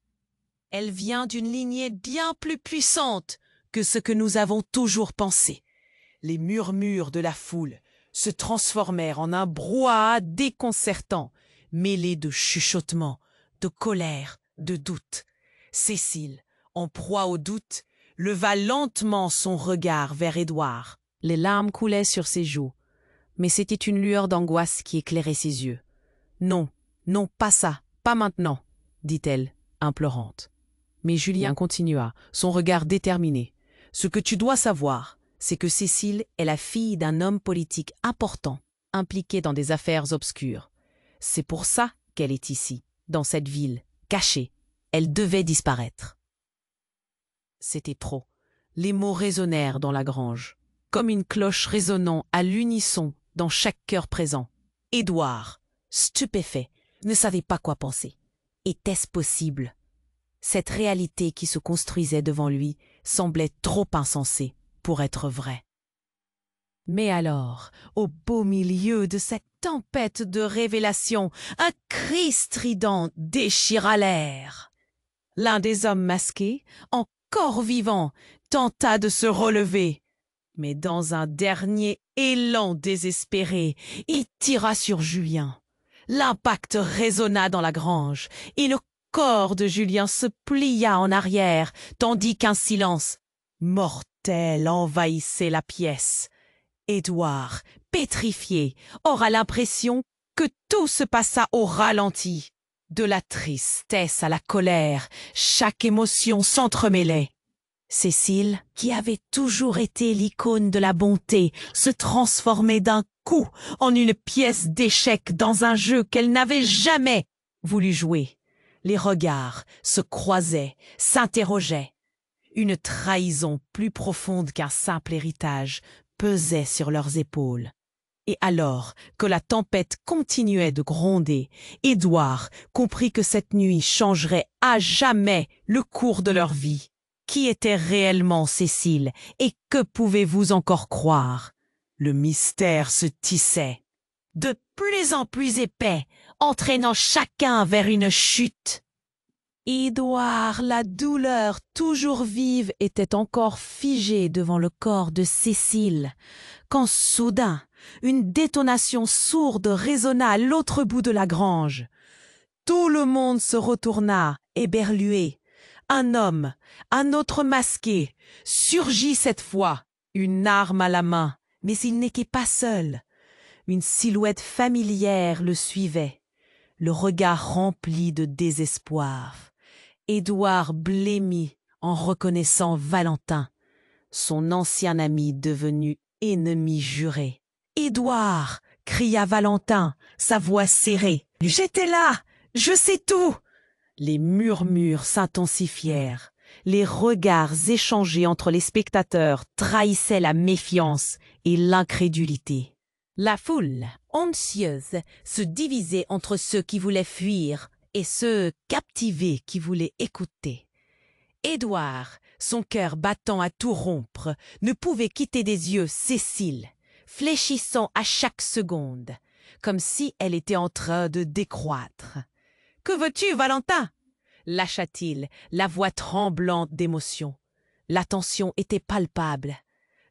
Elle vient d'une lignée bien plus puissante que ce que nous avons toujours pensé. » Les murmures de la foule se transformèrent en un brouhaha déconcertant, mêlé de chuchotements, de colère, de doute. Cécile, en proie au doute, leva lentement son regard vers Édouard. Les larmes coulaient sur ses joues, mais c'était une lueur d'angoisse qui éclairait ses yeux. « Non, non, pas ça, pas maintenant, » dit-elle, implorante. Mais Julien continua, son regard déterminé. « Ce que tu dois savoir, c'est que Cécile est la fille d'un homme politique important, impliqué dans des affaires obscures. C'est pour ça qu'elle est ici, dans cette ville, cachée. Elle devait disparaître. » C'était trop. Les mots résonnèrent dans la grange, comme une cloche résonnant à l'unisson dans chaque cœur présent. Édouard, stupéfait, ne savait pas quoi penser. Était-ce possible? Cette réalité qui se construisait devant lui semblait trop insensée pour être vraie. Mais alors, au beau milieu de cette tempête de révélations, un cri strident déchira l'air. L'un des hommes masqués, encore vivant, tenta de se relever. Mais dans un dernier élan désespéré, il tira sur Julien. L'impact résonna dans la grange, et le corps de Julien se plia en arrière, tandis qu'un silence mortel envahissait la pièce. Édouard, pétrifié, aura l'impression que tout se passa au ralenti. De la tristesse à la colère, chaque émotion s'entremêlait. Cécile, qui avait toujours été l'icône de la bonté, se transformait d'un coup en une pièce d'échecs dans un jeu qu'elle n'avait jamais voulu jouer. Les regards se croisaient, s'interrogeaient. Une trahison plus profonde qu'un simple héritage pesait sur leurs épaules. Et alors que la tempête continuait de gronder, Édouard comprit que cette nuit changerait à jamais le cours de leur vie. Qui était réellement Cécile et que pouvez-vous encore croire? Le mystère se tissait, de plus en plus épais, entraînant chacun vers une chute. Édouard, la douleur toujours vive, était encore figé devant le corps de Cécile, quand soudain, une détonation sourde résonna à l'autre bout de la grange. Tout le monde se retourna, éberlué. Un homme, un autre masqué, surgit cette fois, une arme à la main, mais il n'était pas seul. Une silhouette familière le suivait, le regard rempli de désespoir. Édouard blêmit en reconnaissant Valentin, son ancien ami devenu ennemi juré. « Édouard !» cria Valentin, sa voix serrée. « J'étais là! Je sais tout !» Les murmures s'intensifièrent. Les regards échangés entre les spectateurs trahissaient la méfiance et l'incrédulité. La foule, anxieuse, se divisait entre ceux qui voulaient fuir et ceux captivés qui voulaient écouter. Édouard, son cœur battant à tout rompre, ne pouvait quitter des yeux Cécile, fléchissant à chaque seconde, comme si elle était en train de décroître. « Que veux-tu, Valentin ?» lâcha-t-il, la voix tremblante d'émotion. La tension était palpable.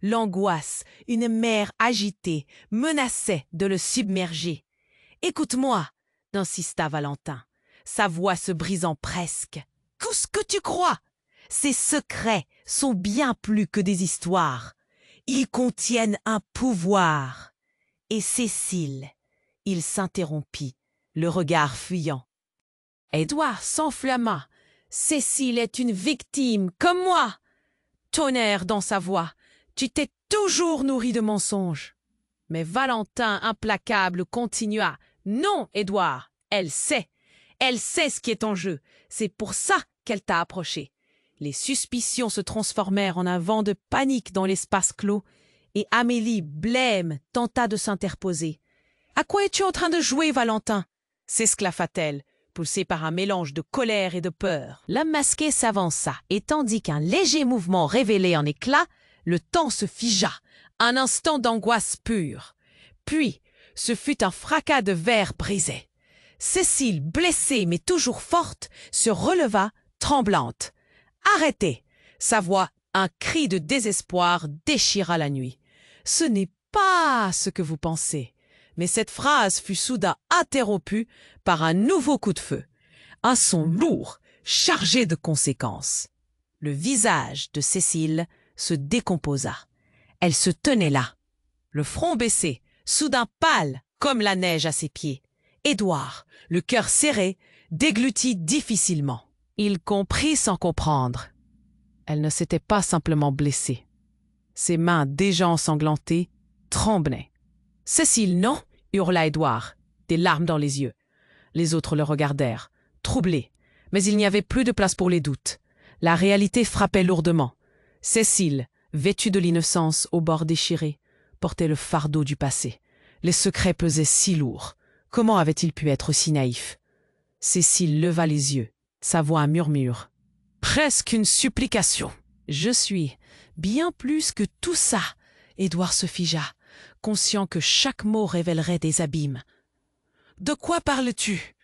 L'angoisse, une mer agitée, menaçait de le submerger. « Écoute-moi !» insista Valentin, sa voix se brisant presque. « Qu'est-ce que tu crois? Ces secrets sont bien plus que des histoires. Ils contiennent un pouvoir. » Et Cécile, il s'interrompit, le regard fuyant. Édouard s'enflamma. « Cécile est une victime, comme moi !» Tonnerre dans sa voix. « Tu t'es toujours nourri de mensonges. » Mais Valentin, implacable, continua. « Non, Édouard, elle sait. Elle sait ce qui est en jeu. C'est pour ça qu'elle t'a approché. » Les suspicions se transformèrent en un vent de panique dans l'espace clos, et Amélie, blême, tenta de s'interposer. « À quoi es-tu en train de jouer, Valentin ?» s'esclaffa-t-elle, poussée par un mélange de colère et de peur. L'homme masqué s'avança, et tandis qu'un léger mouvement révélait un éclat, le temps se figea, un instant d'angoisse pure. Puis, ce fut un fracas de verre brisé. Cécile, blessée mais toujours forte, se releva, tremblante. « Arrêtez !» Sa voix, un cri de désespoir, déchira la nuit. « Ce n'est pas ce que vous pensez. » Mais cette phrase fut soudain interrompue par un nouveau coup de feu. Un son lourd, chargé de conséquences. Le visage de Cécile se décomposa. Elle se tenait là, le front baissé, soudain pâle comme la neige à ses pieds. Édouard, le cœur serré, déglutit difficilement. Il comprit sans comprendre. Elle ne s'était pas simplement blessée. Ses mains déjà ensanglantées tremblaient. « Cécile, non !» hurla Édouard, des larmes dans les yeux. Les autres le regardèrent, troublés, mais il n'y avait plus de place pour les doutes. La réalité frappait lourdement. Cécile, vêtue de l'innocence au bord déchiré, portait le fardeau du passé. Les secrets pesaient si lourds. Comment avait-il pu être si naïf? Cécile leva les yeux, sa voix un murmure. Presque une supplication. Je suis bien plus que tout ça. Édouard se figea, conscient que chaque mot révélerait des abîmes. De quoi parles-tu?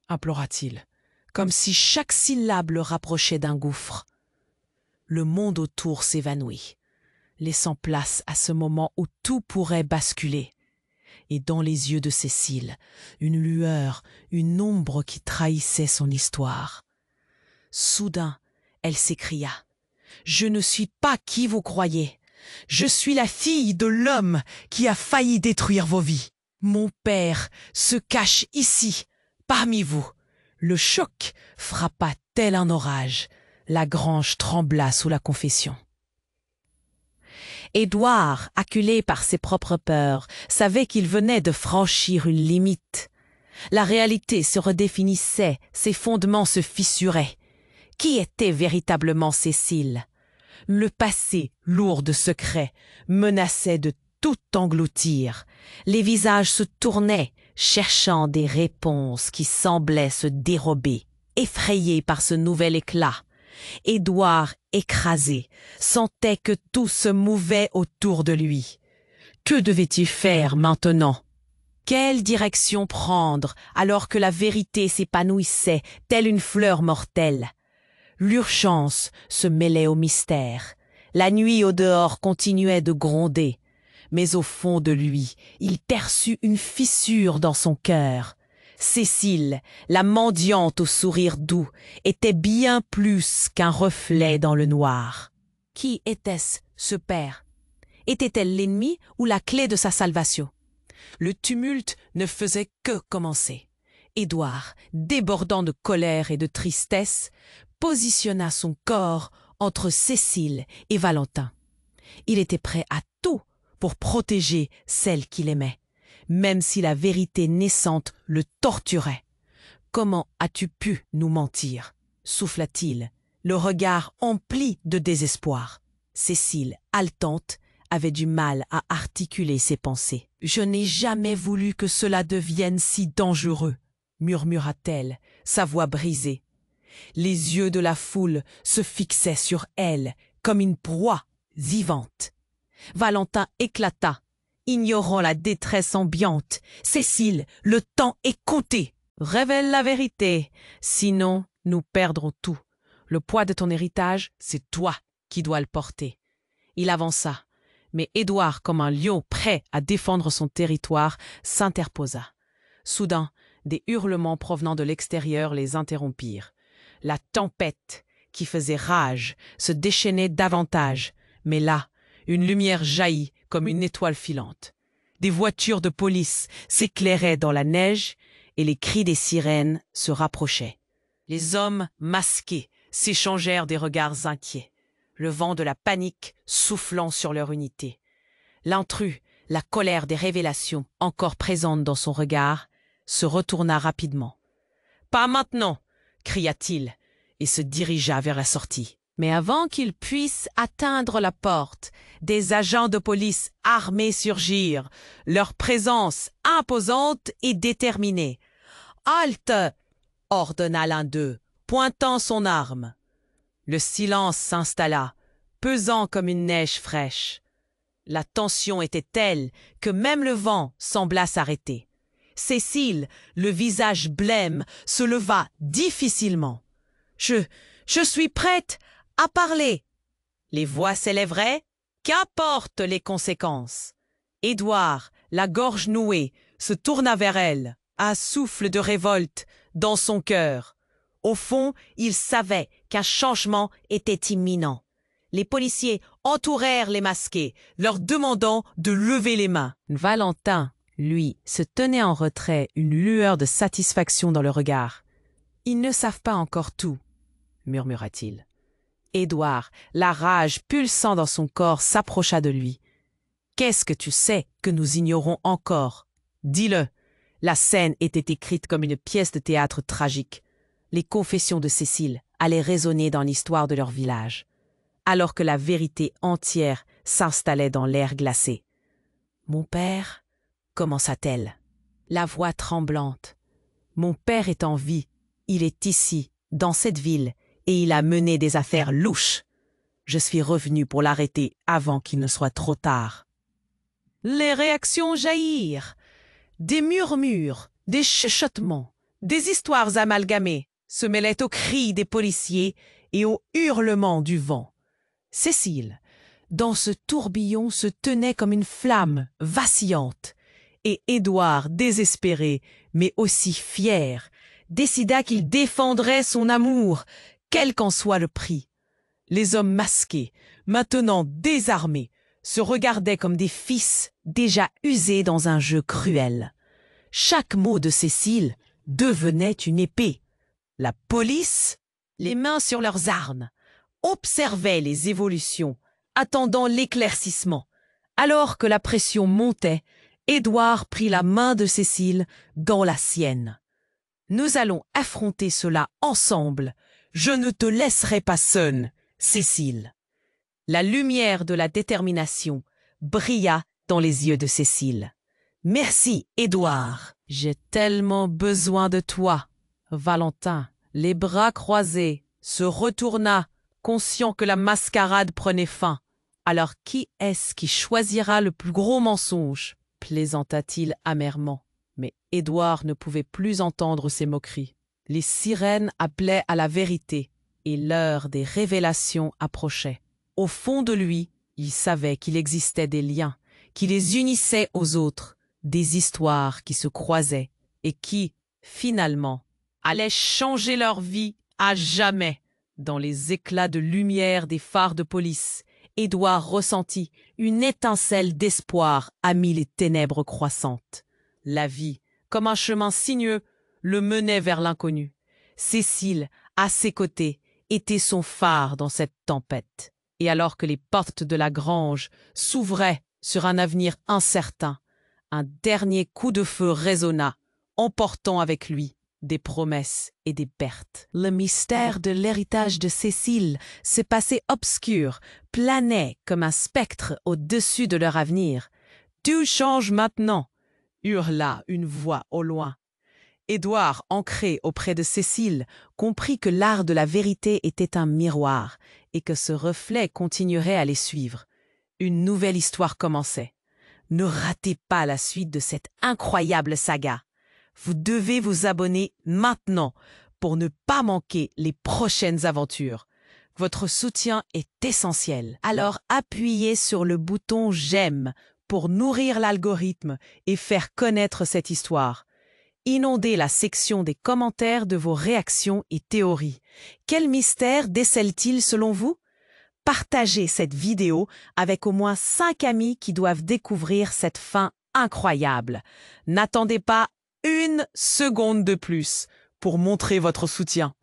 Implora-t-il, comme si chaque syllabe le rapprochait d'un gouffre. Le monde autour s'évanouit, laissant place à ce moment où tout pourrait basculer. Et dans les yeux de Cécile, une lueur, une ombre qui trahissait son histoire. Soudain, elle s'écria. « Je ne suis pas qui vous croyez. Je suis la fille de l'homme qui a failli détruire vos vies. Mon père se cache ici, parmi vous. » Le choc frappa tel un orage. La grange trembla sous la confession. Édouard, acculé par ses propres peurs, savait qu'il venait de franchir une limite. La réalité se redéfinissait, ses fondements se fissuraient. Qui était véritablement Cécile? Le passé, lourd de secrets, menaçait de tout engloutir. Les visages se tournaient, cherchant des réponses qui semblaient se dérober, effrayés par ce nouvel éclat. Édouard, écrasé, sentait que tout se mouvait autour de lui. Que devait-il faire maintenant? Quelle direction prendre alors que la vérité s'épanouissait telle une fleur mortelle? L'urgence se mêlait au mystère. La nuit au dehors continuait de gronder. Mais au fond de lui, il perçut une fissure dans son cœur. Cécile, la mendiante au sourire doux, était bien plus qu'un reflet dans le noir. Qui était-ce, ce père? Était-elle l'ennemi ou la clé de sa salvation? Le tumulte ne faisait que commencer. Édouard, débordant de colère et de tristesse, positionna son corps entre Cécile et Valentin. Il était prêt à tout pour protéger celle qu'il aimait, même si la vérité naissante le torturait. « Comment as-tu pu nous mentir ?» souffla-t-il, le regard empli de désespoir. Cécile, haletante, avait du mal à articuler ses pensées. « Je n'ai jamais voulu que cela devienne si dangereux », murmura-t-elle, sa voix brisée. Les yeux de la foule se fixaient sur elle comme une proie vivante. Valentin éclata, ignorant la détresse ambiante. « Cécile, le temps est compté. Révèle la vérité, sinon nous perdrons tout. Le poids de ton héritage, c'est toi qui dois le porter. » Il avança, mais Édouard, comme un lion prêt à défendre son territoire, s'interposa. Soudain, des hurlements provenant de l'extérieur les interrompirent. La tempête, qui faisait rage, se déchaînait davantage, mais là, une lumière jaillit comme une étoile filante. Des voitures de police s'éclairaient dans la neige et les cris des sirènes se rapprochaient. Les hommes masqués s'échangèrent des regards inquiets, le vent de la panique soufflant sur leur unité. L'intrus, la colère des révélations encore présentes dans son regard, se retourna rapidement. « Pas maintenant !» cria-t-il et se dirigea vers la sortie. Mais avant qu'il puisse atteindre la porte, des agents de police armés surgirent, leur présence imposante et déterminée. « Halte !» ordonna l'un d'eux, pointant son arme. Le silence s'installa, pesant comme une neige fraîche. La tension était telle que même le vent sembla s'arrêter. Cécile, le visage blême, se leva difficilement. « Je suis prête à parler. » Les voix s'élèveraient. Qu'importe les conséquences. Édouard, la gorge nouée, se tourna vers elle, un souffle de révolte dans son cœur. Au fond, il savait qu'un changement était imminent. Les policiers entourèrent les masqués, leur demandant de lever les mains. Valentin, lui, se tenait en retrait, une lueur de satisfaction dans le regard. « Ils ne savent pas encore tout, » murmura-t-il. Édouard, la rage pulsant dans son corps, s'approcha de lui. « Qu'est-ce que tu sais que nous ignorons encore? Dis-le. » La scène était écrite comme une pièce de théâtre tragique. Les confessions de Cécile allaient résonner dans l'histoire de leur village, alors que la vérité entière s'installait dans l'air glacé. « Mon père, commença-t-elle, la voix tremblante. Mon père est en vie. Il est ici, dans cette ville, et il a mené des affaires louches. Je suis revenu pour l'arrêter avant qu'il ne soit trop tard. Les réactions jaillirent. Des murmures, des chuchotements, des histoires amalgamées se mêlaient aux cris des policiers et aux hurlements du vent. Cécile, dans ce tourbillon, se tenait comme une flamme vacillante, et Édouard, désespéré, mais aussi fier, décida qu'il défendrait son amour, quel qu'en soit le prix. Les hommes masqués, maintenant désarmés, se regardaient comme des fils déjà usés dans un jeu cruel. Chaque mot de Cécile devenait une épée. La police, les mains sur leurs armes, observait les évolutions, attendant l'éclaircissement. Alors que la pression montait, Édouard prit la main de Cécile dans la sienne. « Nous allons affronter cela ensemble. Je ne te laisserai pas seule, Cécile. » La lumière de la détermination brilla dans les yeux de Cécile. « Merci, Édouard. J'ai tellement besoin de toi. » Valentin, les bras croisés, se retourna, conscient que la mascarade prenait fin. « Alors qui est-ce qui choisira le plus gros mensonge ?» plaisanta-t-il amèrement. Mais Édouard ne pouvait plus entendre ces moqueries. Les sirènes appelaient à la vérité, et l'heure des révélations approchait. Au fond de lui, il savait qu'il existait des liens, qui les unissaient aux autres, des histoires qui se croisaient, et qui, finalement, allaient changer leur vie à jamais. Dans les éclats de lumière des phares de police, Édouard ressentit une étincelle d'espoir amid les ténèbres croissantes. La vie, comme un chemin sinueux, le menait vers l'inconnu. Cécile, à ses côtés, était son phare dans cette tempête. Et alors que les portes de la grange s'ouvraient sur un avenir incertain, un dernier coup de feu résonna, emportant avec lui des promesses et des pertes. Le mystère de l'héritage de Cécile se passait obscur, planait comme un spectre au-dessus de leur avenir. « Tout change maintenant !» hurla une voix au loin. Édouard, ancré auprès de Cécile, comprit que l'art de la vérité était un miroir et que ce reflet continuerait à les suivre. Une nouvelle histoire commençait. Ne ratez pas la suite de cette incroyable saga. Vous devez vous abonner maintenant pour ne pas manquer les prochaines aventures. Votre soutien est essentiel. Alors appuyez sur le bouton « J'aime » pour nourrir l'algorithme et faire connaître cette histoire. Inondez la section des commentaires de vos réactions et théories. Quel mystère décèle-t-il selon vous? Partagez cette vidéo avec au moins 5 amis qui doivent découvrir cette fin incroyable. N'attendez pas une seconde de plus pour montrer votre soutien.